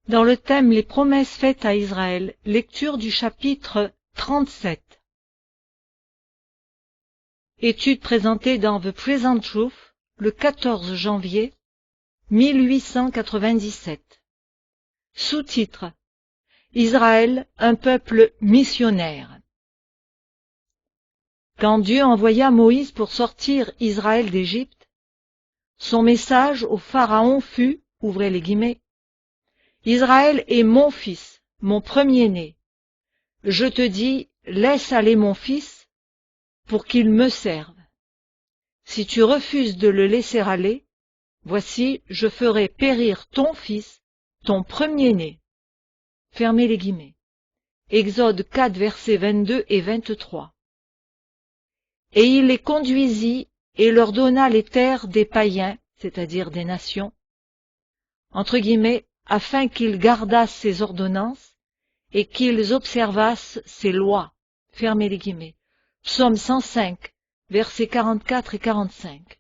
Dans le thème Les promesses faites à Israël, lecture du chapitre 37. Étude présentée dans The Present Truth le 14 janvier 1897. Sous-titre: Israël, un peuple missionnaire. Quand Dieu envoya Moïse pour sortir Israël d'Égypte, son message au Pharaon fut, ouvrez les guillemets, « Israël est mon fils, mon premier-né. Je te dis, laisse aller mon fils pour qu'il me serve. Si tu refuses de le laisser aller, voici, je ferai périr ton fils, ton premier-né. » Fermez les guillemets. Exode 4, versets 22 et 23. Et il les conduisit et leur donna les terres des païens, c'est-à-dire des nations, entre guillemets, afin qu'ils gardassent ses ordonnances et qu'ils observassent ses lois. Fermez les guillemets. Psaume 105, versets 44 et 45.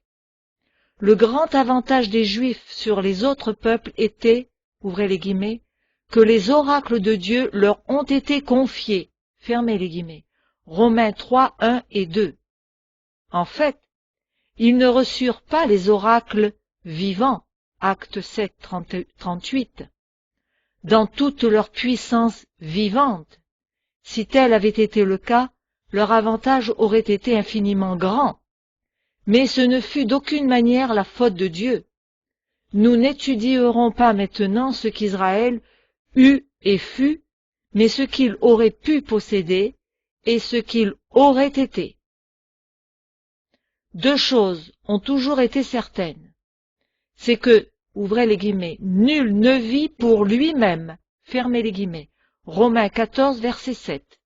Le grand avantage des Juifs sur les autres peuples était, ouvrez les guillemets, que les oracles de Dieu leur ont été confiés. Fermez les guillemets. Romains 3, 1 et 2. En fait, ils ne reçurent pas les oracles vivants, Acte 7, 38, dans toute leur puissance vivante. Si tel avait été le cas, leur avantage aurait été infiniment grand. Mais ce ne fut d'aucune manière la faute de Dieu. Nous n'étudierons pas maintenant ce qu'Israël eut et fut, mais ce qu'il aurait pu posséder et ce qu'il aurait été. Deux choses ont toujours été certaines. C'est que, ouvrez les guillemets, nul ne vit pour lui-même, fermez les guillemets, Romains 14, verset 7,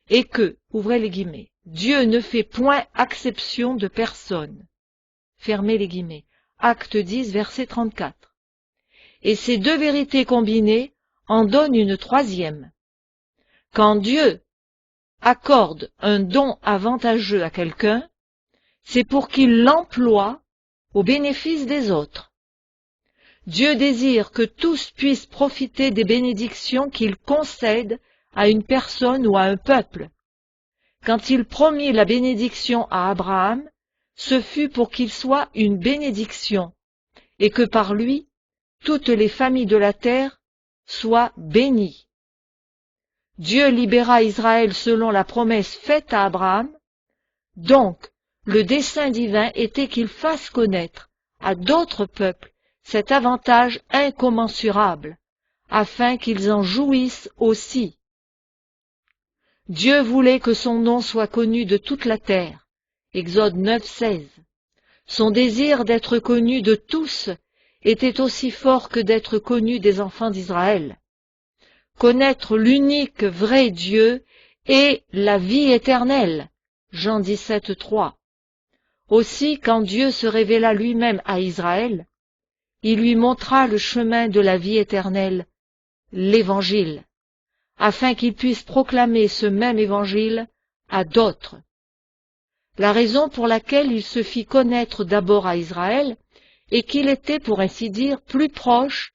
et que, ouvrez les guillemets, Dieu ne fait point exception de personne, fermez les guillemets, Acte 10, verset 34. Et ces deux vérités combinées en donnent une troisième. Quand Dieu accorde un don avantageux à quelqu'un, c'est pour qu'il l'emploie au bénéfice des autres. Dieu désire que tous puissent profiter des bénédictions qu'il concède à une personne ou à un peuple. Quand il promit la bénédiction à Abraham, ce fut pour qu'il soit une bénédiction, et que par lui, toutes les familles de la terre soient bénies. Dieu libéra Israël selon la promesse faite à Abraham, donc le dessein divin était qu'il fasse connaître à d'autres peuples cet avantage incommensurable, afin qu'ils en jouissent aussi. Dieu voulait que son nom soit connu de toute la terre. Exode 9, 16. Son désir d'être connu de tous était aussi fort que d'être connu des enfants d'Israël. Connaître l'unique vrai Dieu et la vie éternelle. Jean 17, 3. Aussi, quand Dieu se révéla lui-même à Israël, il lui montra le chemin de la vie éternelle, l'Évangile, afin qu'il puisse proclamer ce même Évangile à d'autres. La raison pour laquelle il se fit connaître d'abord à Israël est qu'il était, pour ainsi dire, plus proche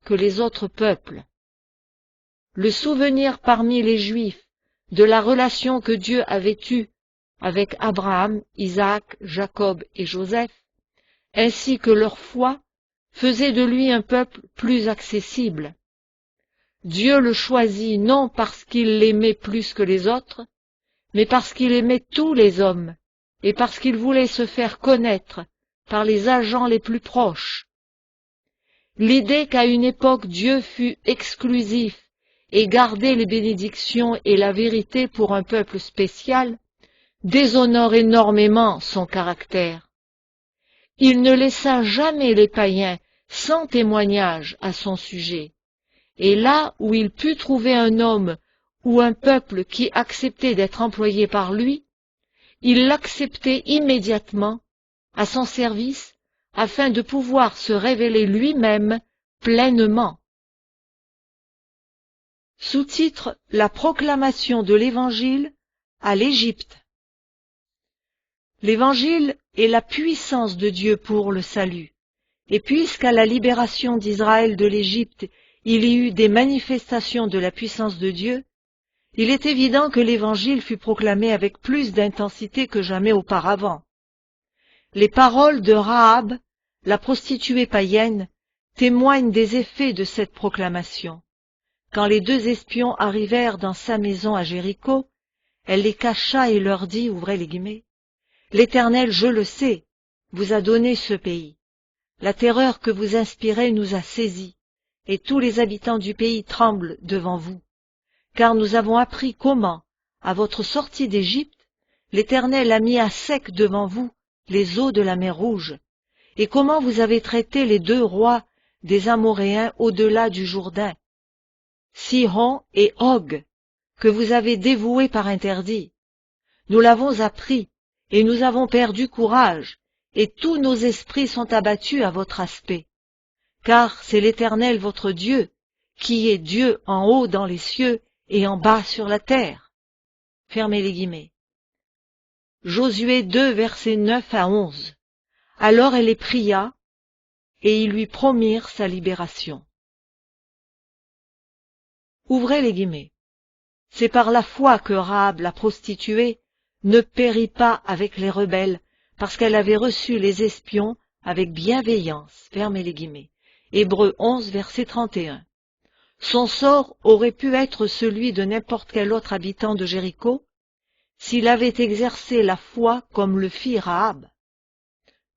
que les autres peuples. Le souvenir parmi les Juifs de la relation que Dieu avait eue avec Abraham, Isaac, Jacob et Joseph, ainsi que leur foi, faisait de lui un peuple plus accessible. Dieu le choisit non parce qu'il l'aimait plus que les autres, mais parce qu'il aimait tous les hommes, et parce qu'il voulait se faire connaître par les agents les plus proches. L'idée qu'à une époque Dieu fut exclusif et gardait les bénédictions et la vérité pour un peuple spécial, déshonore énormément son caractère. Il ne laissa jamais les païens sans témoignage à son sujet, et là où il put trouver un homme ou un peuple qui acceptait d'être employé par lui, il l'acceptait immédiatement à son service afin de pouvoir se révéler lui-même pleinement. Sous-titre: La proclamation de l'Évangile à l'Égypte. L'Évangile est la puissance de Dieu pour le salut, et puisqu'à la libération d'Israël de l'Égypte, il y eut des manifestations de la puissance de Dieu, il est évident que l'Évangile fut proclamé avec plus d'intensité que jamais auparavant. Les paroles de Rahab, la prostituée païenne, témoignent des effets de cette proclamation. Quand les deux espions arrivèrent dans sa maison à Jéricho, elle les cacha et leur dit, ouvrez les guillemets, « L'Éternel, je le sais, vous a donné ce pays. La terreur que vous inspirez nous a saisis, et tous les habitants du pays tremblent devant vous. Car nous avons appris comment, à votre sortie d'Égypte, l'Éternel a mis à sec devant vous les eaux de la mer Rouge, et comment vous avez traité les deux rois des Amoréens au-delà du Jourdain, Sihon et Og, que vous avez dévoués par interdit. Nous l'avons appris, et nous avons perdu courage, et tous nos esprits sont abattus à votre aspect. Car c'est l'Éternel votre Dieu, qui est Dieu en haut dans les cieux et en bas sur la terre. » Fermez les guillemets. Josué 2, versets 9 à 11. Alors elle les pria, et ils lui promirent sa libération. Ouvrez les guillemets. C'est par la foi que Rahab, la prostituée, ne périt pas avec les rebelles, parce qu'elle avait reçu les espions avec bienveillance. Fermez les guillemets. Hébreux 11, verset 31. Son sort aurait pu être celui de n'importe quel autre habitant de Jéricho, s'il avait exercé la foi comme le fit Rahab.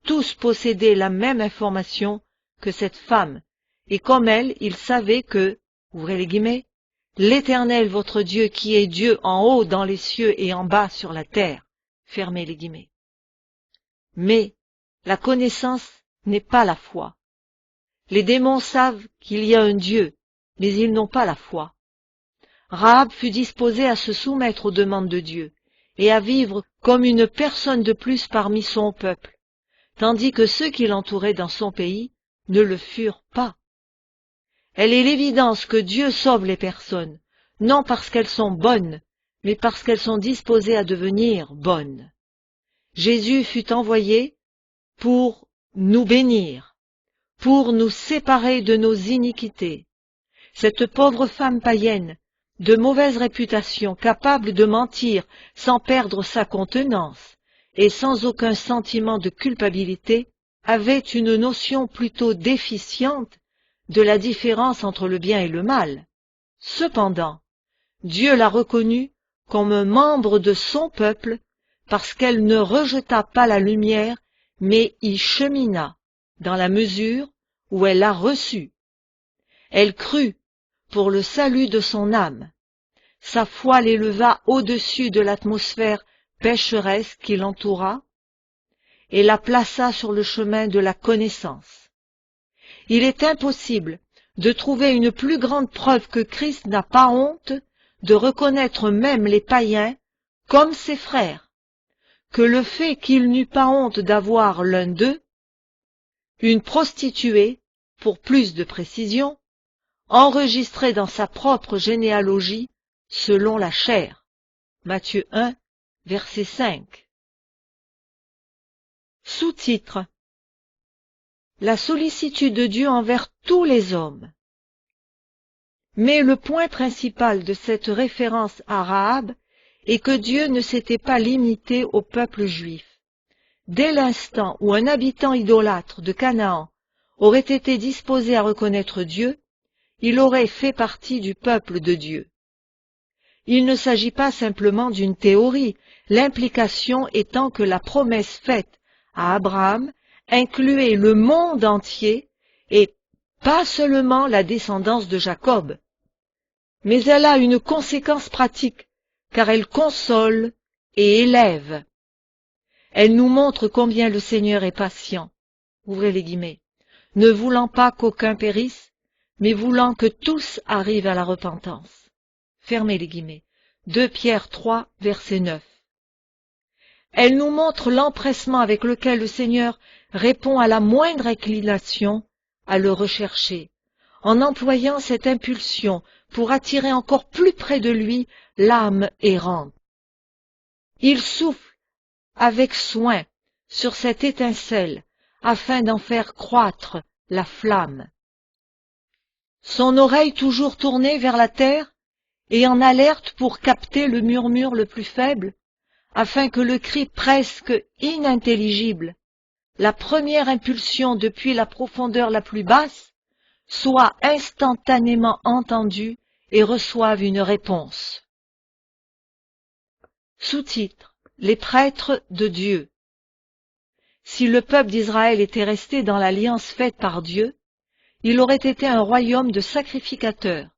Tous possédaient la même information que cette femme, et comme elle, ils savaient que, ouvrez les guillemets, l'Éternel votre Dieu qui est Dieu en haut dans les cieux et en bas sur la terre, fermez les guillemets. Mais la connaissance n'est pas la foi. Les démons savent qu'il y a un Dieu, mais ils n'ont pas la foi. Rahab fut disposée à se soumettre aux demandes de Dieu et à vivre comme une personne de plus parmi son peuple, tandis que ceux qui l'entouraient dans son pays ne le furent pas. Elle est l'évidence que Dieu sauve les personnes, non parce qu'elles sont bonnes, mais parce qu'elles sont disposées à devenir bonnes. Jésus fut envoyé pour nous bénir, pour nous séparer de nos iniquités. Cette pauvre femme païenne, de mauvaise réputation, capable de mentir sans perdre sa contenance et sans aucun sentiment de culpabilité, avait une notion plutôt déficiente de la différence entre le bien et le mal. Cependant, Dieu l'a reconnue comme un membre de son peuple parce qu'elle ne rejeta pas la lumière, mais y chemina dans la mesure où elle l'a reçue. Elle crut pour le salut de son âme. Sa foi l'éleva au-dessus de l'atmosphère pécheresse qui l'entoura et la plaça sur le chemin de la connaissance. Il est impossible de trouver une plus grande preuve que Christ n'a pas honte de reconnaître même les païens comme ses frères, que le fait qu'il n'eut pas honte d'avoir l'un d'eux, une prostituée, pour plus de précision, enregistrée dans sa propre généalogie selon la chair. Matthieu 1, verset 5. Sous-titre: La sollicitude de Dieu envers tous les hommes. Mais le point principal de cette référence à Rahab est que Dieu ne s'était pas limité au peuple juif. Dès l'instant où un habitant idolâtre de Canaan aurait été disposé à reconnaître Dieu, il aurait fait partie du peuple de Dieu. Il ne s'agit pas simplement d'une théorie, l'implication étant que la promesse faite à Abraham incluait le monde entier et pas seulement la descendance de Jacob. Mais elle a une conséquence pratique, car elle console et élève. Elle nous montre combien le Seigneur est patient, ouvrez les guillemets, ne voulant pas qu'aucun périsse, mais voulant que tous arrivent à la repentance. Fermez les guillemets. 2 Pierre 3, verset 9. Elle nous montre l'empressement avec lequel le Seigneur répond à la moindre inclination à le rechercher, en employant cette impulsion pour attirer encore plus près de lui l'âme errante. Il souffle avec soin sur cette étincelle afin d'en faire croître la flamme. son oreille toujours tournée vers la terre et en alerte pour capter le murmure le plus faible, afin que le cri presque inintelligible, la première impulsion depuis la profondeur la plus basse, soit instantanément entendu et reçoive une réponse. Sous-titre: Les prêtres de Dieu. Si le peuple d'Israël était resté dans l'alliance faite par Dieu, il aurait été un royaume de sacrificateurs,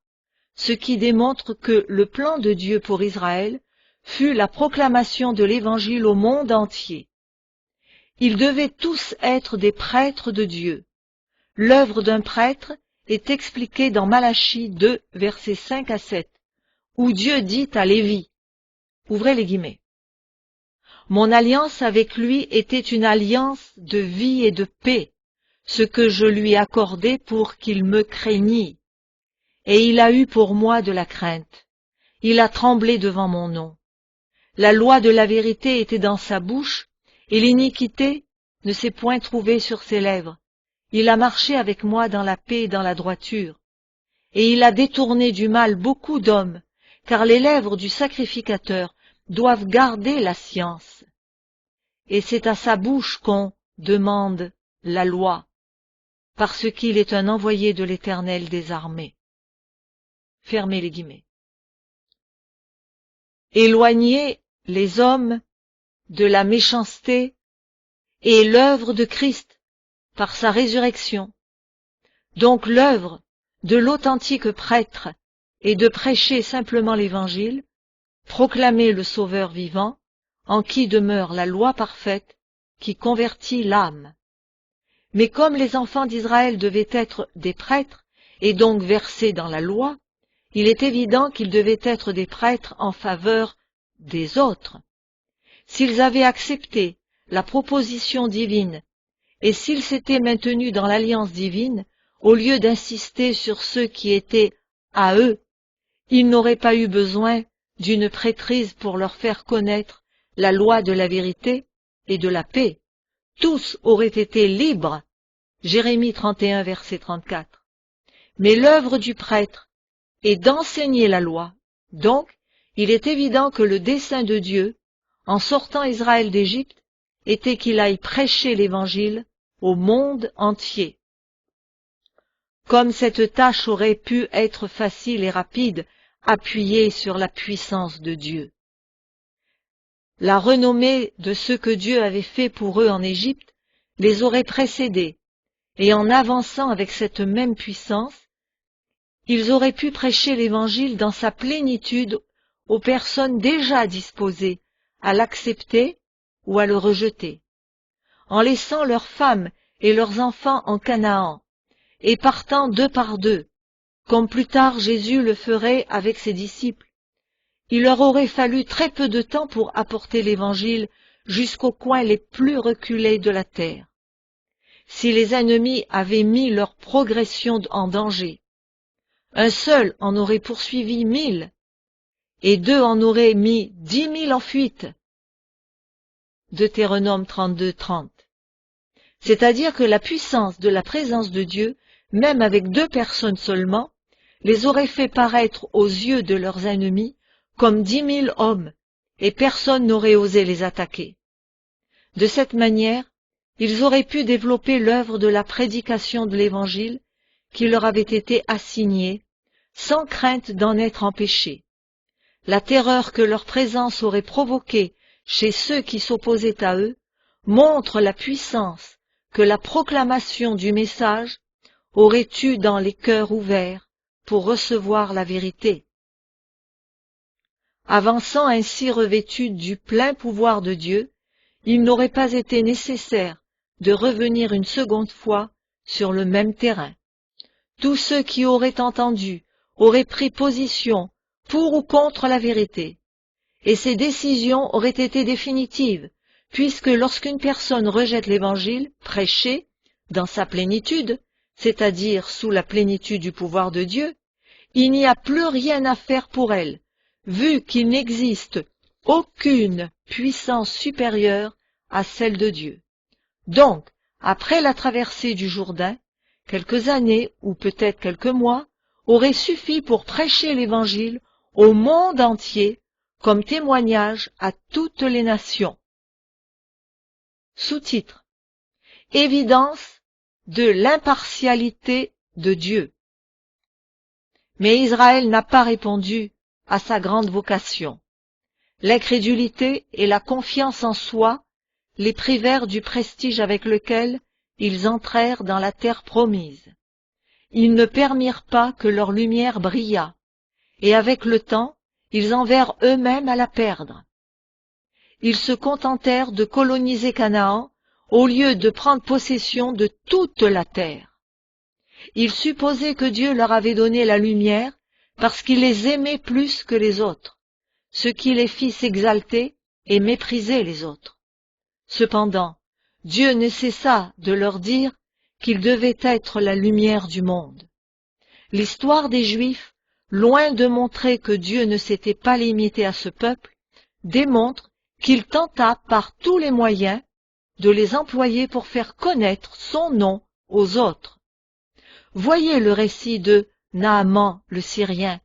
ce qui démontre que le plan de Dieu pour Israël fut la proclamation de l'Évangile au monde entier. Ils devaient tous être des prêtres de Dieu. L'œuvre d'un prêtre est expliquée dans Malachie 2, versets 5 à 7, où Dieu dit à Lévi, ouvrez les guillemets, « Mon alliance avec lui était une alliance de vie et de paix, ce que je lui accordai pour qu'il me craignît. Et il a eu pour moi de la crainte. Il a tremblé devant mon nom. La loi de la vérité était dans sa bouche, et l'iniquité ne s'est point trouvée sur ses lèvres. Il a marché avec moi dans la paix et dans la droiture. Et il a détourné du mal beaucoup d'hommes, car les lèvres du sacrificateur doivent garder la science. Et c'est à sa bouche qu'on demande la loi, parce qu'il est un envoyé de l'Éternel des armées. » Fermez les guillemets. Éloignez les hommes de la méchanceté et l'œuvre de Christ par sa résurrection. Donc l'œuvre de l'authentique prêtre est de prêcher simplement l'Évangile, proclamer le Sauveur vivant, en qui demeure la loi parfaite qui convertit l'âme. Mais comme les enfants d'Israël devaient être des prêtres et donc versés dans la loi, il est évident qu'ils devaient être des prêtres en faveur des autres. S'ils avaient accepté la proposition divine et s'ils s'étaient maintenus dans l'alliance divine, au lieu d'insister sur ceux qui étaient à eux, ils n'auraient pas eu besoin d'une prêtrise pour leur faire connaître la loi de la vérité et de la paix. Tous auraient été libres. Jérémie 31, verset 34. Mais l'œuvre du prêtre est d'enseigner la loi. Donc, il est évident que le dessein de Dieu, en sortant Israël d'Égypte, était qu'il aille prêcher l'Évangile au monde entier. Comme cette tâche aurait pu être facile et rapide, appuyée sur la puissance de Dieu. La renommée de ce que Dieu avait fait pour eux en Égypte les aurait précédés, et en avançant avec cette même puissance, ils auraient pu prêcher l'Évangile dans sa plénitude aux personnes déjà disposées à l'accepter ou à le rejeter, en laissant leurs femmes et leurs enfants en Canaan, et partant deux par deux, comme plus tard Jésus le ferait avec ses disciples. Il leur aurait fallu très peu de temps pour apporter l'Évangile jusqu'aux coins les plus reculés de la terre. Si les ennemis avaient mis leur progression en danger, un seul en aurait poursuivi 1000, et deux en auraient mis 10 000 en fuite. Deutéronome 32, 30. C'est-à-dire que la puissance de la présence de Dieu, même avec 2 personnes seulement, les aurait fait paraître aux yeux de leurs ennemis comme 10 000 hommes, et personne n'aurait osé les attaquer. De cette manière, ils auraient pu développer l'œuvre de la prédication de l'Évangile qui leur avait été assignée, sans crainte d'en être empêchés. La terreur que leur présence aurait provoquée chez ceux qui s'opposaient à eux montre la puissance que la proclamation du message aurait eue dans les cœurs ouverts pour recevoir la vérité. Avançant ainsi revêtus du plein pouvoir de Dieu, il n'aurait pas été nécessaire de revenir une seconde fois sur le même terrain. Tous ceux qui auraient entendu auraient pris position pour ou contre la vérité, et ces décisions auraient été définitives, puisque lorsqu'une personne rejette l'Évangile prêché dans sa plénitude, c'est-à-dire sous la plénitude du pouvoir de Dieu, il n'y a plus rien à faire pour elle, vu qu'il n'existe aucune puissance supérieure à celle de Dieu. Donc, après la traversée du Jourdain, quelques années ou peut-être quelques mois aurait suffi pour prêcher l'Évangile au monde entier comme témoignage à toutes les nations. Sous-titre: Évidence de l'impartialité de Dieu. Mais Israël n'a pas répondu à sa grande vocation. L'incrédulité et la confiance en soi les privèrent du prestige avec lequel ils entrèrent dans la terre promise. Ils ne permirent pas que leur lumière brillât, et avec le temps, ils en vinrent eux-mêmes à la perdre. Ils se contentèrent de coloniser Canaan au lieu de prendre possession de toute la terre. Ils supposaient que Dieu leur avait donné la lumière parce qu'il les aimait plus que les autres, ce qui les fit s'exalter et mépriser les autres. Cependant, Dieu ne cessa de leur dire qu'ils devaient être la lumière du monde. L'histoire des Juifs, loin de montrer que Dieu ne s'était pas limité à ce peuple, démontre qu'il tenta par tous les moyens de les employer pour faire connaître son nom aux autres. Voyez le récit de Naaman le Syrien,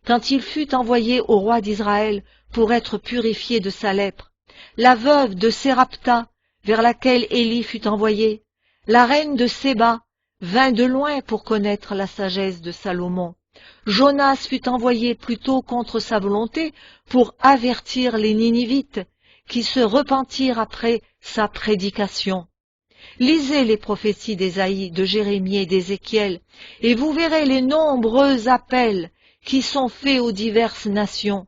quand il fut envoyé au roi d'Israël pour être purifié de sa lèpre, la veuve de Sérapta, vers laquelle Élie fut envoyé, la reine de Séba, vint de loin pour connaître la sagesse de Salomon. Jonas fut envoyé plutôt contre sa volonté pour avertir les Ninivites, qui se repentirent après sa prédication. Lisez les prophéties d'Ésaïe, de Jérémie et d'Ézéchiel, et vous verrez les nombreux appels qui sont faits aux diverses nations.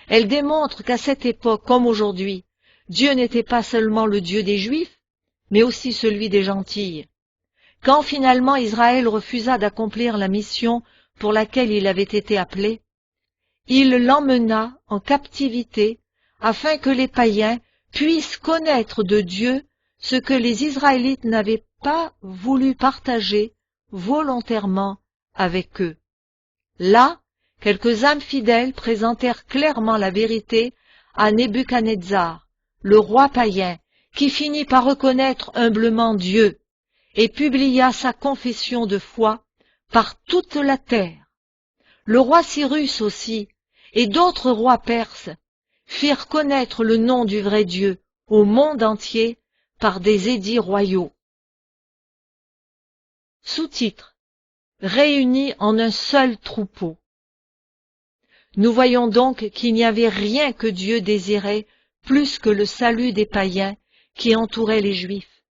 Elles démontrent qu'à cette époque, comme aujourd'hui, Dieu n'était pas seulement le Dieu des Juifs, mais aussi celui des gentils. Quand finalement Israël refusa d'accomplir la mission pour laquelle il avait été appelé, il l'emmena en captivité afin que les païens puissent connaître de Dieu ce que les Israélites n'avaient pas voulu partager volontairement avec eux. Là, quelques âmes fidèles présentèrent clairement la vérité à Nebuchadnezzar, le roi païen, qui finit par reconnaître humblement Dieu et publia sa confession de foi par toute la terre. Le roi Cyrus aussi, et d'autres rois perses, firent connaître le nom du vrai Dieu au monde entier par des édits royaux. Sous-titre: Réunis en un seul troupeau. Nous voyons donc qu'il n'y avait rien que Dieu désirait plus que le salut des païens qui entouraient les Juifs,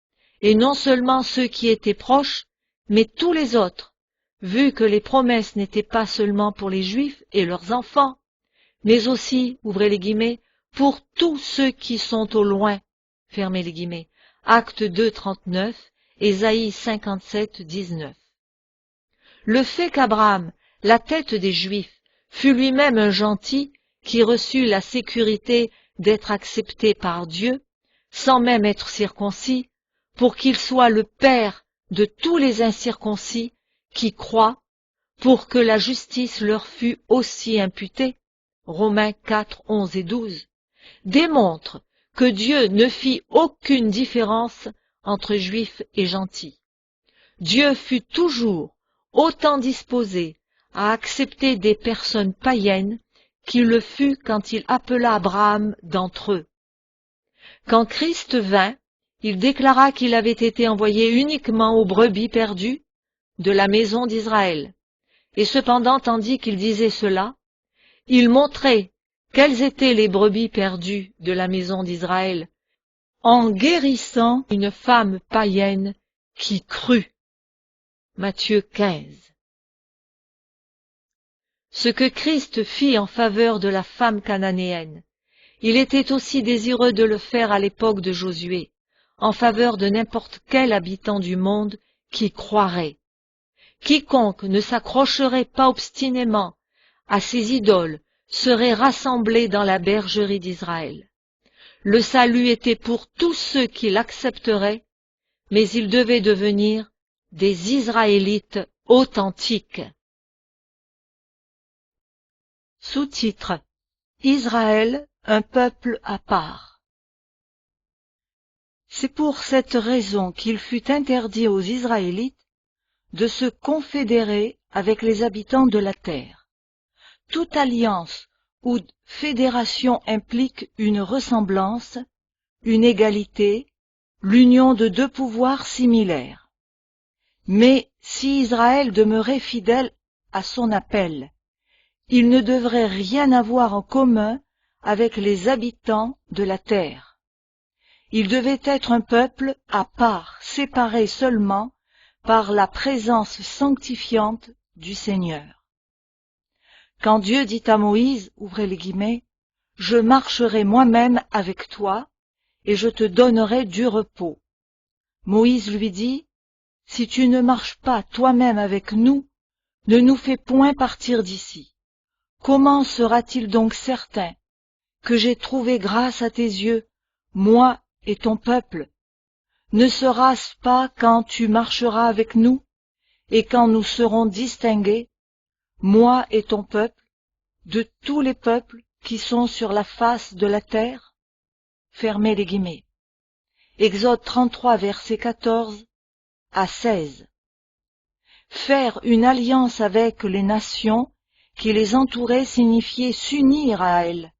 et non seulement ceux qui étaient proches, mais tous les autres, vu que les promesses n'étaient pas seulement pour les Juifs et leurs enfants, mais aussi, ouvrez les guillemets, pour tous ceux qui sont au loin, fermez les guillemets. Acte 2, 39, Ésaïe 57, 19. Le fait qu'Abraham, la tête des Juifs, fut lui-même un gentil qui reçut la sécurité d'être accepté par Dieu, sans même être circoncis, pour qu'il soit le père de tous les incirconcis qui croient, pour que la justice leur fût aussi imputée, Romains 4, 11 et 12, démontre que Dieu ne fit aucune différence entre juifs et gentils. Dieu fut toujours autant disposé à accepter des personnes païennes qu'il le fut quand il appela Abraham d'entre eux. Quand Christ vint, il déclara qu'il avait été envoyé uniquement aux brebis perdues de la maison d'Israël. Et cependant, tandis qu'il disait cela, il montrait quelles étaient les brebis perdues de la maison d'Israël, en guérissant une femme païenne qui crut. Matthieu 15. Ce que Christ fit en faveur de la femme cananéenne, il était aussi désireux de le faire à l'époque de Josué, en faveur de n'importe quel habitant du monde qui croirait. Quiconque ne s'accrocherait pas obstinément à ses idoles serait rassemblé dans la bergerie d'Israël. Le salut était pour tous ceux qui l'accepteraient, mais ils devaient devenir des Israélites authentiques. Sous-titre: Israël, un peuple à part. C'est pour cette raison qu'il fut interdit aux Israélites de se confédérer avec les habitants de la terre. Toute alliance ou fédération implique une ressemblance, une égalité, l'union de deux pouvoirs similaires. Mais si Israël demeurait fidèle à son appel, il ne devrait rien avoir en commun avec les habitants de la terre. Il devait être un peuple à part, séparé seulement par la présence sanctifiante du Seigneur. Quand Dieu dit à Moïse, ouvrez les guillemets, « Je marcherai moi-même avec toi, et je te donnerai du repos. » Moïse lui dit, « Si tu ne marches pas toi-même avec nous, ne nous fais point partir d'ici. Comment sera-t-il donc certain que j'ai trouvé grâce à tes yeux, moi et ton peuple? Ne sera-ce pas quand tu marcheras avec nous, et quand nous serons distingués, moi et ton peuple, de tous les peuples qui sont sur la face de la terre? » Fermez les guillemets. Exode 33, versets 14 à 16. Faire une alliance avec les nations qui les entouraient signifiait s'unir à elles,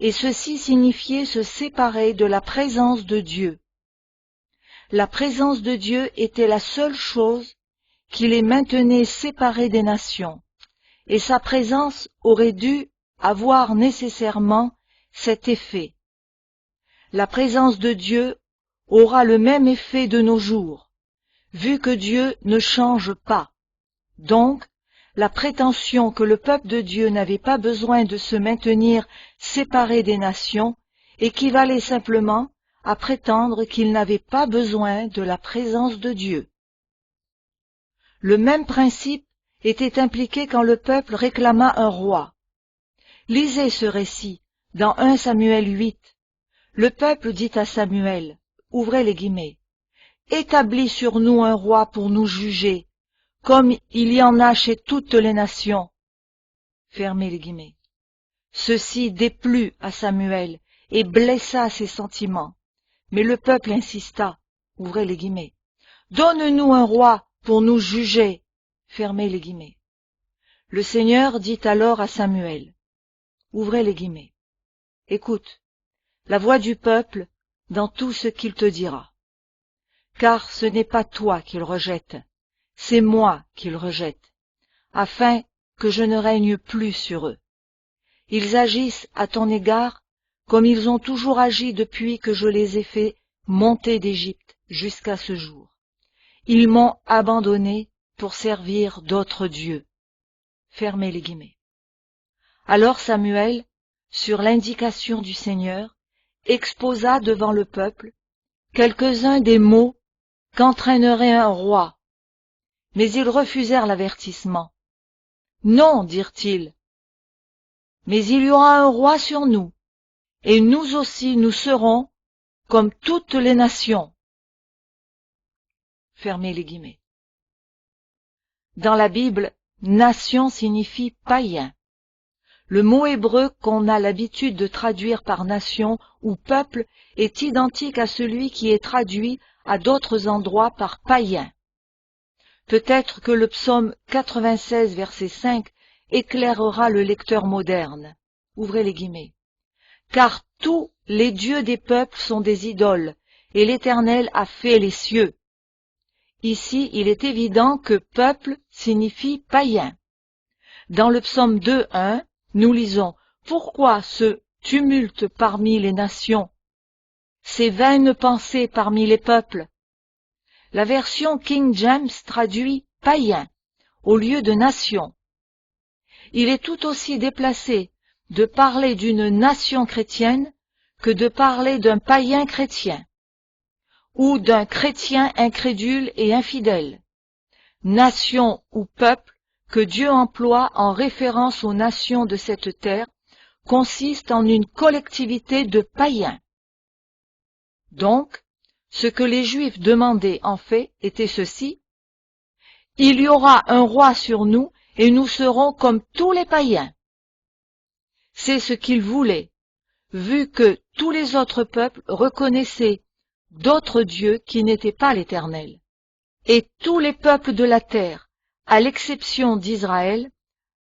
et ceci signifiait se séparer de la présence de Dieu. La présence de Dieu était la seule chose qui les maintenait séparés des nations, et sa présence aurait dû avoir nécessairement cet effet. La présence de Dieu aura le même effet de nos jours, vu que Dieu ne change pas. Donc, la prétention que le peuple de Dieu n'avait pas besoin de se maintenir séparé des nations équivalait simplement à prétendre qu'il n'avait pas besoin de la présence de Dieu. Le même principe était impliqué quand le peuple réclama un roi. Lisez ce récit dans 1 Samuel 8. Le peuple dit à Samuel, ouvrez les guillemets, « Établis sur nous un roi pour nous juger, comme il y en a chez toutes les nations. » Fermez les guillemets. Ceci déplut à Samuel et blessa ses sentiments. Mais le peuple insista, ouvrez les guillemets, « Donne-nous un roi pour nous juger. » Fermez les guillemets. Le Seigneur dit alors à Samuel, ouvrez les guillemets, « Écoute la voix du peuple dans tout ce qu'il te dira. Car ce n'est pas toi qu'il rejette, c'est moi qu'il rejette, afin que je ne règne plus sur eux. Ils agissent à ton égard comme ils ont toujours agi depuis que je les ai fait monter d'Égypte jusqu'à ce jour. Ils m'ont abandonné pour servir d'autres dieux. » Fermez les guillemets. Alors Samuel, sur l'indication du Seigneur, exposa devant le peuple quelques-uns des maux qu'entraînerait un roi. Mais ils refusèrent l'avertissement. « Non, dirent-ils, mais il y aura un roi sur nous, et nous aussi nous serons comme toutes les nations. » Fermez les guillemets. Dans la Bible, nation signifie païen. Le mot hébreu qu'on a l'habitude de traduire par nation ou peuple est identique à celui qui est traduit à d'autres endroits par païen. Peut-être que le psaume 96, verset 5 éclairera le lecteur moderne. Ouvrez les guillemets. « Car tous les dieux des peuples sont des idoles, et l'Éternel a fait les cieux. » Ici, il est évident que peuple signifie païen. Dans le psaume 2:1, nous lisons « Pourquoi ce tumulte parmi les nations, ces vaines pensées parmi les peuples ?» La version King James traduit « païen » au lieu de « nation ». Il est tout aussi déplacé de parler d'une nation chrétienne que de parler d'un païen chrétien, ou d'un chrétien incrédule et infidèle. Nation ou peuple que Dieu emploie en référence aux nations de cette terre consiste en une collectivité de païens. Donc, ce que les Juifs demandaient en fait était ceci: il y aura un roi sur nous et nous serons comme tous les païens. C'est ce qu'ils voulaient, vu que tous les autres peuples reconnaissaient d'autres dieux qui n'étaient pas l'Éternel. Et tous les peuples de la terre à l'exception d'Israël,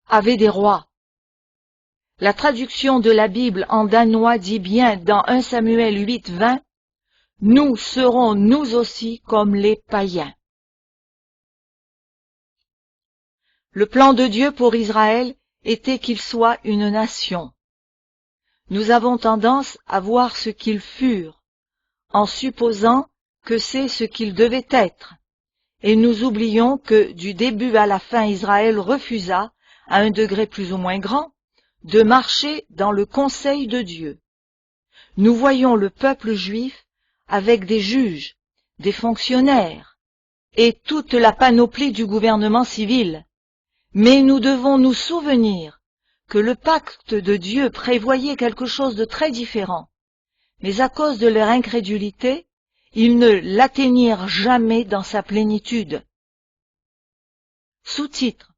avait des rois. La traduction de la Bible en danois dit bien dans 1 Samuel 8, 20, « Nous serons nous aussi comme les païens ». Le plan de Dieu pour Israël était qu'il soit une nation. Nous avons tendance à voir ce qu'ils furent, en supposant que c'est ce qu'ils devaient être, et nous oublions que du début à la fin Israël refusa, à un degré plus ou moins grand, de marcher dans le conseil de Dieu. Nous voyons le peuple juif avec des juges, des fonctionnaires, et toute la panoplie du gouvernement civil. Mais nous devons nous souvenir que le pacte de Dieu prévoyait quelque chose de très différent. Mais à cause de leur incrédulité, ils ne l'atteignirent jamais dans sa plénitude. Sous-titre: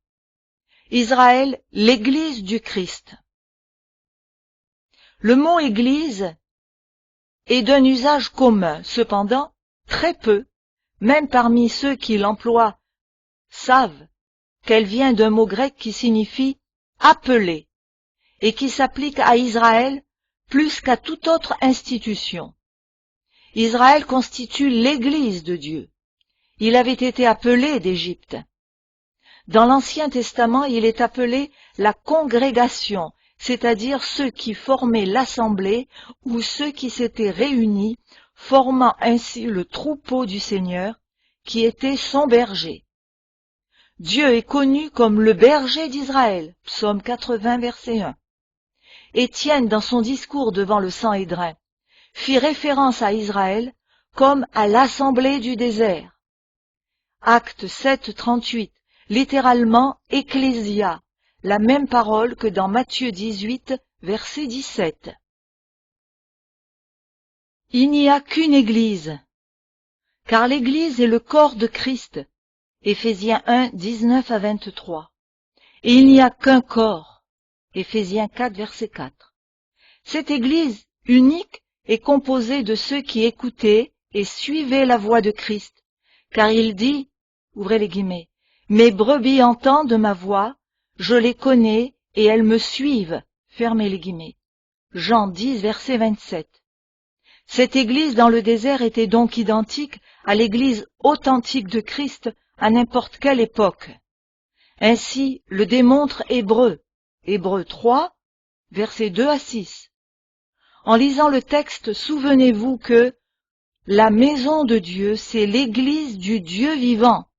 Israël, l'Église du Christ. Le mot Église est d'un usage commun, cependant, très peu, même parmi ceux qui l'emploient, savent qu'elle vient d'un mot grec qui signifie « appeler » et qui s'applique à Israël plus qu'à toute autre institution. Israël constitue l'Église de Dieu. Il avait été appelé d'Égypte. Dans l'Ancien Testament, il est appelé la congrégation, c'est-à-dire ceux qui formaient l'assemblée ou ceux qui s'étaient réunis, formant ainsi le troupeau du Seigneur, qui était son berger. Dieu est connu comme le berger d'Israël, psaume 80, verset 1. Étienne, dans son discours devant le Sanhédrin, fit référence à Israël comme à l'assemblée du désert. Acte 7, 38, littéralement « ecclésia », la même parole que dans Matthieu 18, verset 17. Il n'y a qu'une Église, car l'Église est le corps de Christ, Éphésiens 1, 19 à 23. Et il n'y a qu'un corps, Éphésiens 4, verset 4. Cette Église unique est composée de ceux qui écoutaient et suivaient la voix de Christ, car il dit, ouvrez les guillemets, « Mes brebis entendent ma voix, je les connais et elles me suivent », fermez les guillemets. Jean 10, verset 27. Cette Église dans le désert était donc identique à l'Église authentique de Christ à n'importe quelle époque. Ainsi le démontre Hébreux 3, versets 2 à 6. En lisant le texte, souvenez-vous que la maison de Dieu, c'est l'Église du Dieu vivant.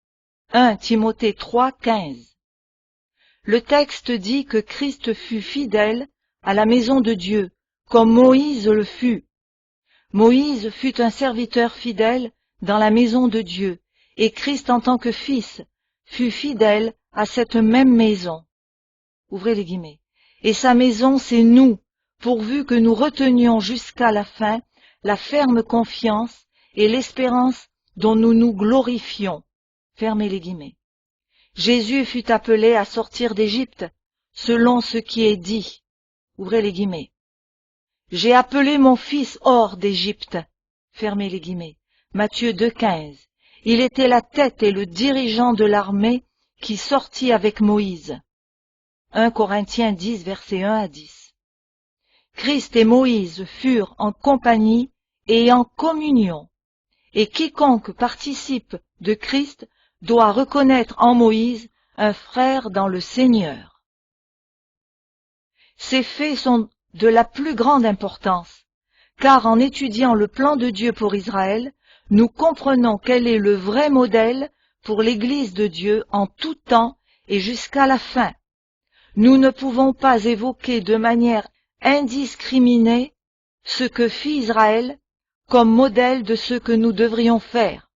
1 Timothée 3, 15. Le texte dit que Christ fut fidèle à la maison de Dieu, comme Moïse le fut. Moïse fut un serviteur fidèle dans la maison de Dieu, et Christ en tant que Fils fut fidèle à cette même maison. Ouvrez les guillemets. Et sa maison, c'est nous, pourvu que nous retenions jusqu'à la fin la ferme confiance et l'espérance dont nous nous glorifions. Fermez les guillemets. Jésus fut appelé à sortir d'Égypte, selon ce qui est dit. Ouvrez les guillemets. J'ai appelé mon fils hors d'Égypte. Fermez les guillemets. Matthieu 2, 15. Il était la tête et le dirigeant de l'armée qui sortit avec Moïse. 1 Corinthiens 10, versets 1 à 10. Christ et Moïse furent en compagnie et en communion, et quiconque participe de Christ doit reconnaître en Moïse un frère dans le Seigneur. Ces faits sont de la plus grande importance, car en étudiant le plan de Dieu pour Israël, nous comprenons quel est le vrai modèle pour l'Église de Dieu en tout temps et jusqu'à la fin. Nous ne pouvons pas évoquer de manière indiscriminée ce que fit Israël comme modèle de ce que nous devrions faire,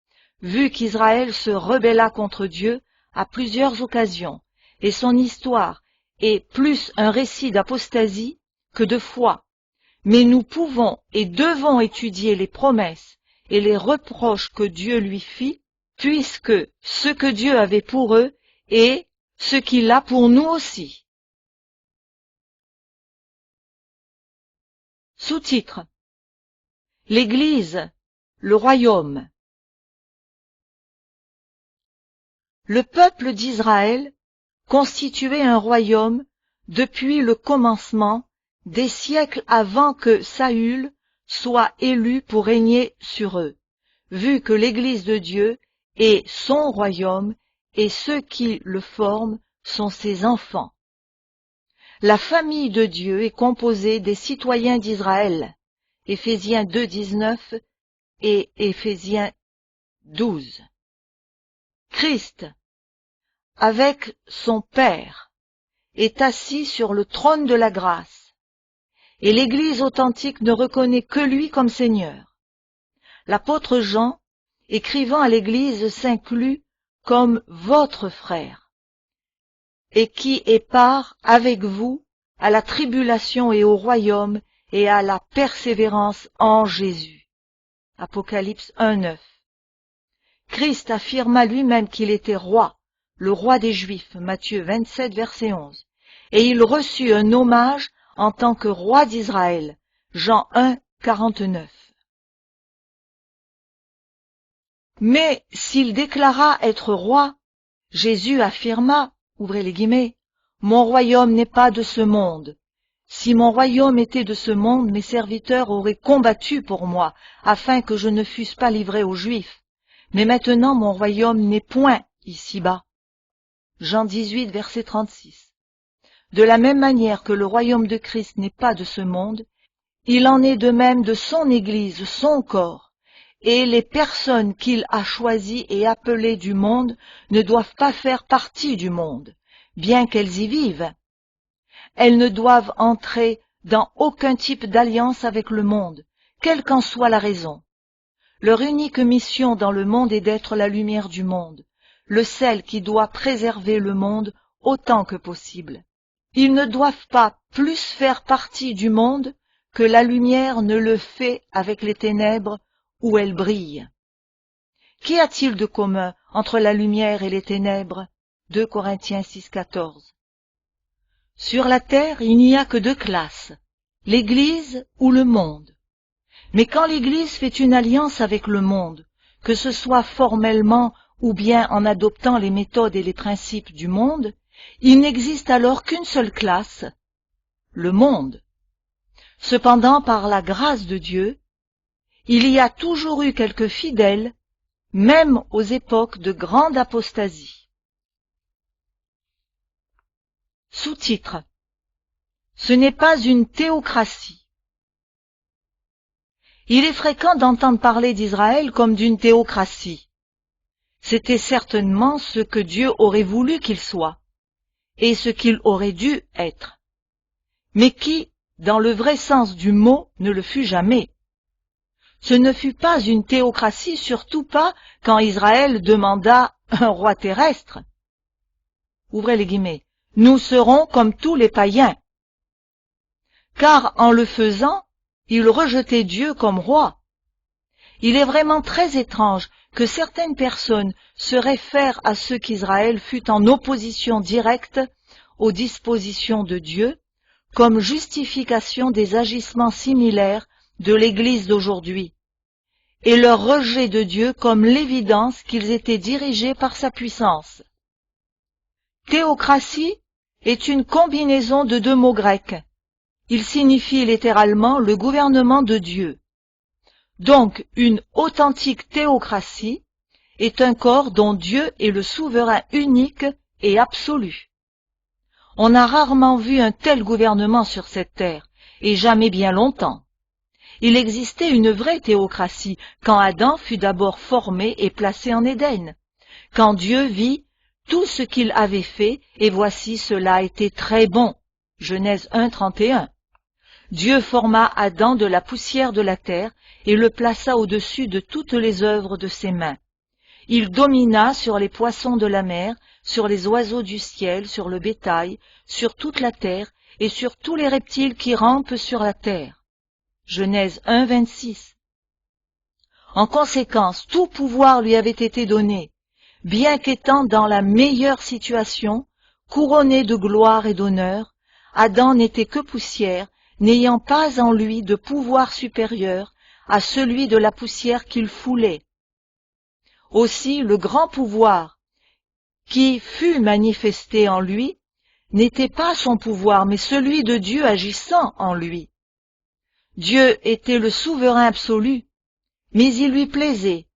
vu qu'Israël se rebella contre Dieu à plusieurs occasions, et son histoire est plus un récit d'apostasie que de foi. Mais nous pouvons et devons étudier les promesses et les reproches que Dieu lui fit, puisque ce que Dieu avait pour eux est ce qu'il a pour nous aussi. Sous-titre: L'Église, le royaume. Le peuple d'Israël constituait un royaume depuis le commencement, des siècles avant que Saül soit élu pour régner sur eux, vu que l'Église de Dieu est son royaume et ceux qui le forment sont ses enfants. La famille de Dieu est composée des citoyens d'Israël, Éphésiens 2:19 et Éphésiens 12. Christ, avec son Père, est assis sur le trône de la grâce, et l'Église authentique ne reconnaît que lui comme Seigneur. L'apôtre Jean, écrivant à l'Église, s'inclut comme votre frère, et qui est part avec vous à la tribulation et au royaume et à la persévérance en Jésus. Apocalypse 1:9. Christ affirma lui-même qu'il était roi, le roi des Juifs, Matthieu 27, verset 11, et il reçut un hommage en tant que roi d'Israël, Jean 1:49. Mais s'il déclara être roi, Jésus affirma, ouvrez les guillemets, « Mon royaume n'est pas de ce monde. Si mon royaume était de ce monde, mes serviteurs auraient combattu pour moi, afin que je ne fusse pas livré aux Juifs. Mais maintenant mon royaume n'est point ici-bas. » Jean 18, verset 36. De la même manière que le royaume de Christ n'est pas de ce monde, il en est de même de son Église, son corps, et les personnes qu'il a choisies et appelées du monde ne doivent pas faire partie du monde, bien qu'elles y vivent. Elles ne doivent entrer dans aucun type d'alliance avec le monde, quelle qu'en soit la raison. Leur unique mission dans le monde est d'être la lumière du monde, le sel qui doit préserver le monde autant que possible. Ils ne doivent pas plus faire partie du monde que la lumière ne le fait avec les ténèbres où elle brille. Qu'y a-t-il de commun entre la lumière et les ténèbres? 2 Corinthiens 6,14. Sur la terre, il n'y a que deux classes, l'Église ou le monde. Mais quand l'Église fait une alliance avec le monde, que ce soit formellement ou bien en adoptant les méthodes et les principes du monde, il n'existe alors qu'une seule classe, le monde. Cependant, par la grâce de Dieu, il y a toujours eu quelques fidèles, même aux époques de grande apostasie. Sous-titre: Ce n'est pas une théocratie. Il est fréquent d'entendre parler d'Israël comme d'une théocratie. C'était certainement ce que Dieu aurait voulu qu'il soit, et ce qu'il aurait dû être, mais qui, dans le vrai sens du mot, ne le fut jamais. Ce ne fut pas une théocratie, surtout pas quand Israël demanda un roi terrestre. Ouvrez les guillemets. Nous serons comme tous les païens. Car en le faisant, ils rejetaient Dieu comme roi. Il est vraiment très étrange que certaines personnes se réfèrent à ce qu'Israël fut en opposition directe aux dispositions de Dieu, comme justification des agissements similaires de l'Église d'aujourd'hui, et leur rejet de Dieu comme l'évidence qu'ils étaient dirigés par sa puissance. Théocratie est une combinaison de deux mots grecs. Il signifie littéralement le gouvernement de Dieu. Donc, une authentique théocratie est un corps dont Dieu est le souverain unique et absolu. On a rarement vu un tel gouvernement sur cette terre, et jamais bien longtemps. Il existait une vraie théocratie quand Adam fut d'abord formé et placé en Éden, quand Dieu vit tout ce qu'il avait fait, et voici cela était très bon. Genèse 1:31. Dieu forma Adam de la poussière de la terre et le plaça au-dessus de toutes les œuvres de ses mains. Il domina sur les poissons de la mer, sur les oiseaux du ciel, sur le bétail, sur toute la terre et sur tous les reptiles qui rampent sur la terre. Genèse 1:26. En conséquence, tout pouvoir lui avait été donné, bien qu'étant dans la meilleure situation, couronné de gloire et d'honneur, Adam n'était que poussière, n'ayant pas en lui de pouvoir supérieur à celui de la poussière qu'il foulait. Aussi le grand pouvoir qui fut manifesté en lui, n'était pas son pouvoir, mais celui de Dieu agissant en lui. Dieu était le souverain absolu, mais il lui plaisait,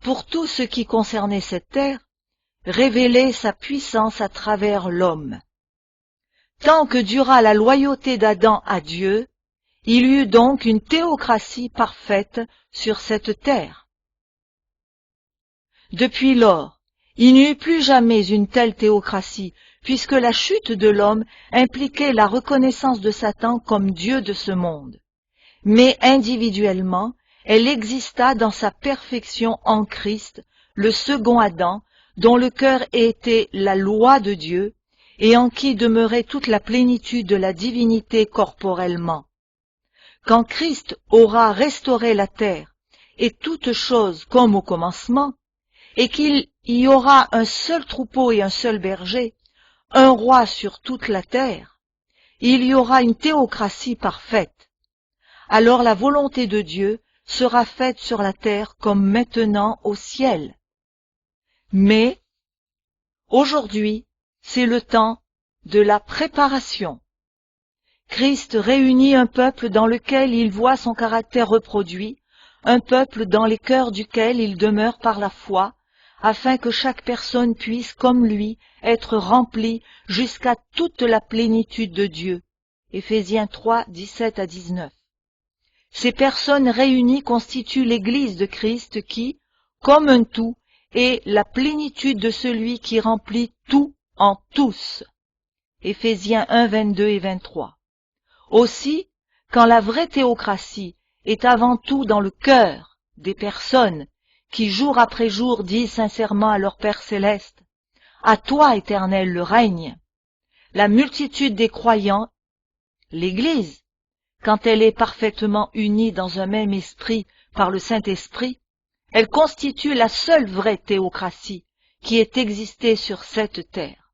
pour tout ce qui concernait cette terre, révéler sa puissance à travers l'homme. Tant que dura la loyauté d'Adam à Dieu, il y eut donc une théocratie parfaite sur cette terre. Depuis lors, il n'y eut plus jamais une telle théocratie, puisque la chute de l'homme impliquait la reconnaissance de Satan comme Dieu de ce monde. Mais individuellement, elle exista dans sa perfection en Christ, le second Adam, dont le cœur était la loi de Dieu, et en qui demeurait toute la plénitude de la divinité corporellement. Quand Christ aura restauré la terre, et toutes choses comme au commencement, et qu'il y aura un seul troupeau et un seul berger, un roi sur toute la terre, il y aura une théocratie parfaite. Alors la volonté de Dieu sera faite sur la terre comme maintenant au ciel. Mais, aujourd'hui, c'est le temps de la préparation. Christ réunit un peuple dans lequel il voit son caractère reproduit, un peuple dans les cœurs duquel il demeure par la foi, afin que chaque personne puisse, comme lui, être remplie jusqu'à toute la plénitude de Dieu. Éphésiens 3, 17 à 19. Ces personnes réunies constituent l'Église de Christ qui, comme un tout, est la plénitude de celui qui remplit tout en tous. Éphésiens 1, 22 et 23. Aussi, quand la vraie théocratie est avant tout dans le cœur des personnes qui jour après jour disent sincèrement à leur Père céleste, « À toi, Éternel, le règne », la multitude des croyants, l'Église, quand elle est parfaitement unie dans un même esprit par le Saint-Esprit, elle constitue la seule vraie théocratie qui ait existé sur cette terre.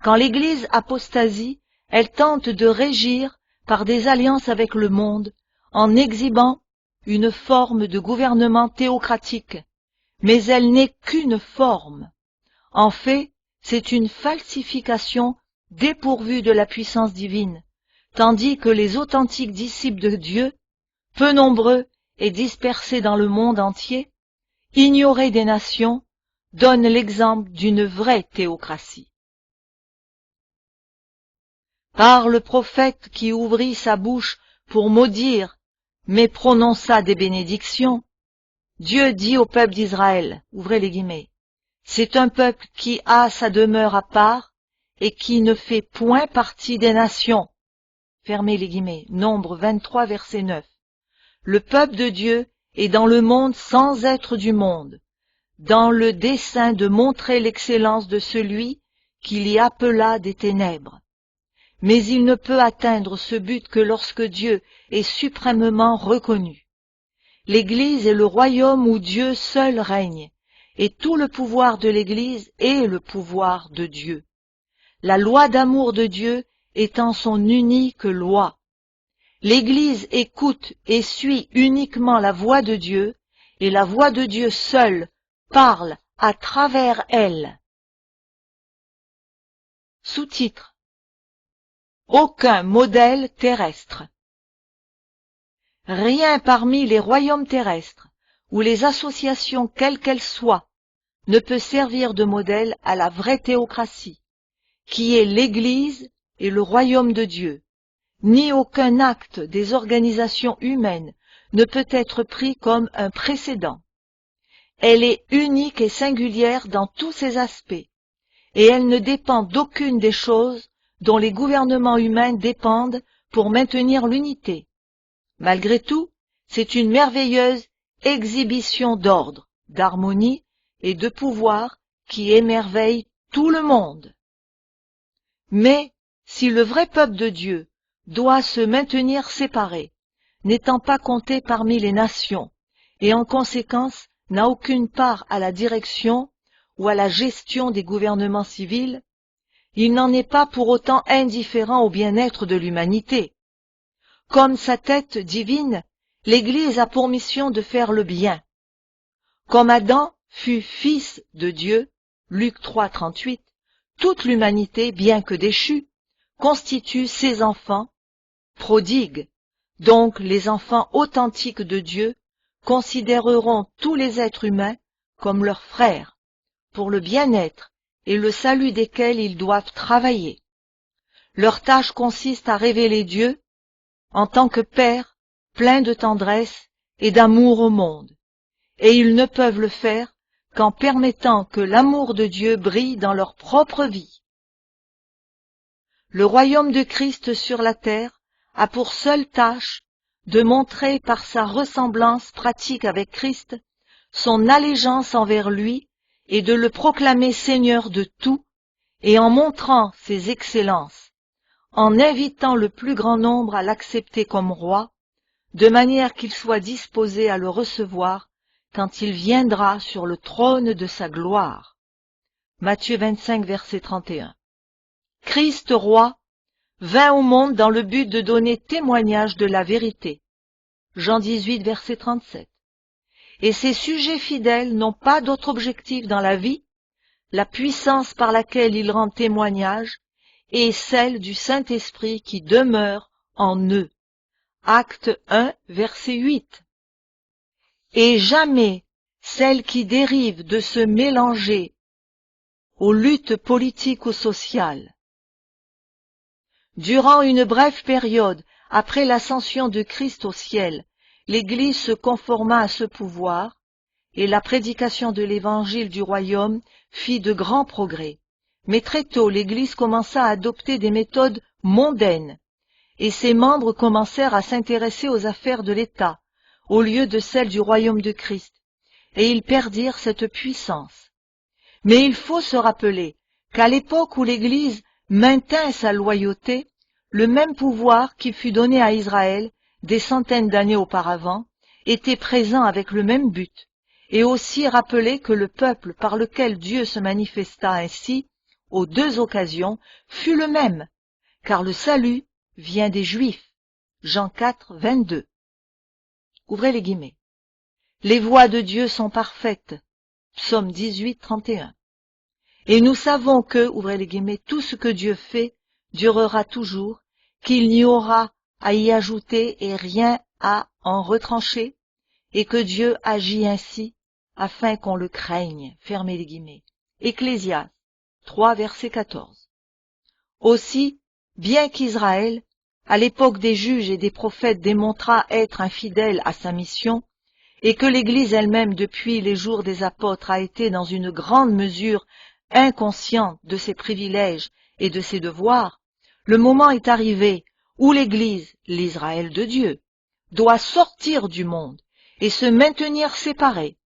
Quand l'Église apostasie, elle tente de régir par des alliances avec le monde, en exhibant une forme de gouvernement théocratique, mais elle n'est qu'une forme. En fait, c'est une falsification dépourvue de la puissance divine, tandis que les authentiques disciples de Dieu, peu nombreux et dispersés dans le monde entier, ignorés des nations, donnent l'exemple d'une vraie théocratie. Par le prophète qui ouvrit sa bouche pour maudire, mais prononça des bénédictions, Dieu dit au peuple d'Israël, ouvrez les guillemets, c'est un peuple qui a sa demeure à part et qui ne fait point partie des nations. Fermez les guillemets, Nombre 23, verset 9. Le peuple de Dieu est dans le monde sans être du monde, dans le dessein de montrer l'excellence de celui qui l'y appela des ténèbres. Mais il ne peut atteindre ce but que lorsque Dieu est suprêmement reconnu. L'Église est le royaume où Dieu seul règne, et tout le pouvoir de l'Église est le pouvoir de Dieu. La loi d'amour de Dieu étant son unique loi. L'Église écoute et suit uniquement la voix de Dieu, et la voix de Dieu seule parle à travers elle. Sous-titre: aucun modèle terrestre. Rien parmi les royaumes terrestres, ou les associations quelles qu'elles soient, ne peut servir de modèle à la vraie théocratie, qui est l'Église et le royaume de Dieu. Ni aucun acte des organisations humaines ne peut être pris comme un précédent. Elle est unique et singulière dans tous ses aspects, et elle ne dépend d'aucune des choses dont les gouvernements humains dépendent pour maintenir l'unité. Malgré tout, c'est une merveilleuse exhibition d'ordre, d'harmonie et de pouvoir qui émerveille tout le monde. Mais si le vrai peuple de Dieu doit se maintenir séparé, n'étant pas compté parmi les nations, et en conséquence n'a aucune part à la direction ou à la gestion des gouvernements civils, il n'en est pas pour autant indifférent au bien-être de l'humanité. Comme sa tête divine, l'Église a pour mission de faire le bien. Comme Adam fut fils de Dieu, Luc 3, 38, toute l'humanité, bien que déchue, constitue ses enfants prodigues. Donc les enfants authentiques de Dieu considéreront tous les êtres humains comme leurs frères, pour le bien-être et le salut desquels ils doivent travailler. Leur tâche consiste à révéler Dieu en tant que Père plein de tendresse et d'amour au monde, et ils ne peuvent le faire qu'en permettant que l'amour de Dieu brille dans leur propre vie. Le royaume de Christ sur la terre a pour seule tâche de montrer par sa ressemblance pratique avec Christ son allégeance envers lui et de le proclamer Seigneur de tout, et en montrant ses excellences, en invitant le plus grand nombre à l'accepter comme roi, de manière qu'il soit disposé à le recevoir quand il viendra sur le trône de sa gloire. Matthieu 25, verset 31. Christ roi vint au monde dans le but de donner témoignage de la vérité. Jean 18, verset 37. Et ses sujets fidèles n'ont pas d'autre objectif dans la vie, la puissance par laquelle ils rendent témoignage est celle du Saint-Esprit qui demeure en eux. Acte 1, verset 8. Et jamais celle qui dérive de se mélanger aux luttes politiques ou sociales. Durant une brève période après l'ascension de Christ au ciel, l'Église se conforma à ce pouvoir, et la prédication de l'Évangile du royaume fit de grands progrès. Mais très tôt, l'Église commença à adopter des méthodes mondaines, et ses membres commencèrent à s'intéresser aux affaires de l'État, au lieu de celles du royaume de Christ, et ils perdirent cette puissance. Mais il faut se rappeler qu'à l'époque où l'Église maintint sa loyauté, le même pouvoir qui fut donné à Israël des centaines d'années auparavant était présent avec le même but, et aussi rappeler que le peuple par lequel Dieu se manifesta ainsi, aux deux occasions, fut le même, car le salut vient des Juifs. Jean 4, 22. Ouvrez les guillemets. Les voies de Dieu sont parfaites. Psaume 18, 31. Et nous savons que, ouvrez les guillemets, tout ce que Dieu fait durera toujours, qu'il n'y aura à y ajouter et rien à en retrancher, et que Dieu agit ainsi afin qu'on le craigne. Fermez les guillemets. Ecclésiaste 3, verset 14. Aussi, bien qu'Israël, à l'époque des juges et des prophètes, démontra être infidèle à sa mission, et que l'Église elle-même depuis les jours des apôtres a été dans une grande mesure inconsciente de ses privilèges et de ses devoirs, le moment est arrivé où l'Église, l'Israël de Dieu, doit sortir du monde et se maintenir séparée,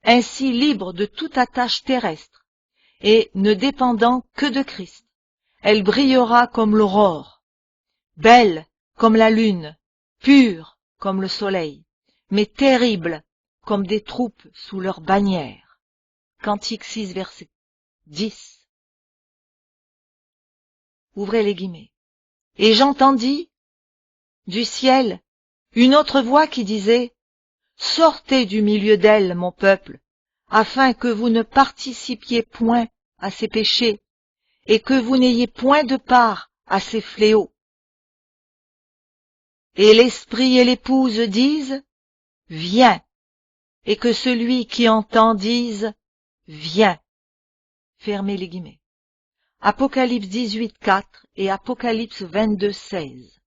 ainsi libre de toute attache terrestre, et ne dépendant que de Christ. Elle brillera comme l'aurore, belle comme la lune, pure comme le soleil, mais terrible comme des troupes sous leur bannière. Cantique 6, verset 10. Ouvrez les guillemets. Et j'entendis du ciel une autre voix qui disait: Sortez du milieu d'elle, mon peuple, afin que vous ne participiez point à ses péchés, et que vous n'ayez point de part à ses fléaux. Et l'esprit et l'épouse disent: Viens, et que celui qui entend dise: Viens. Fermez les guillemets. Apocalypse 18, 4 et Apocalypse 22, 16.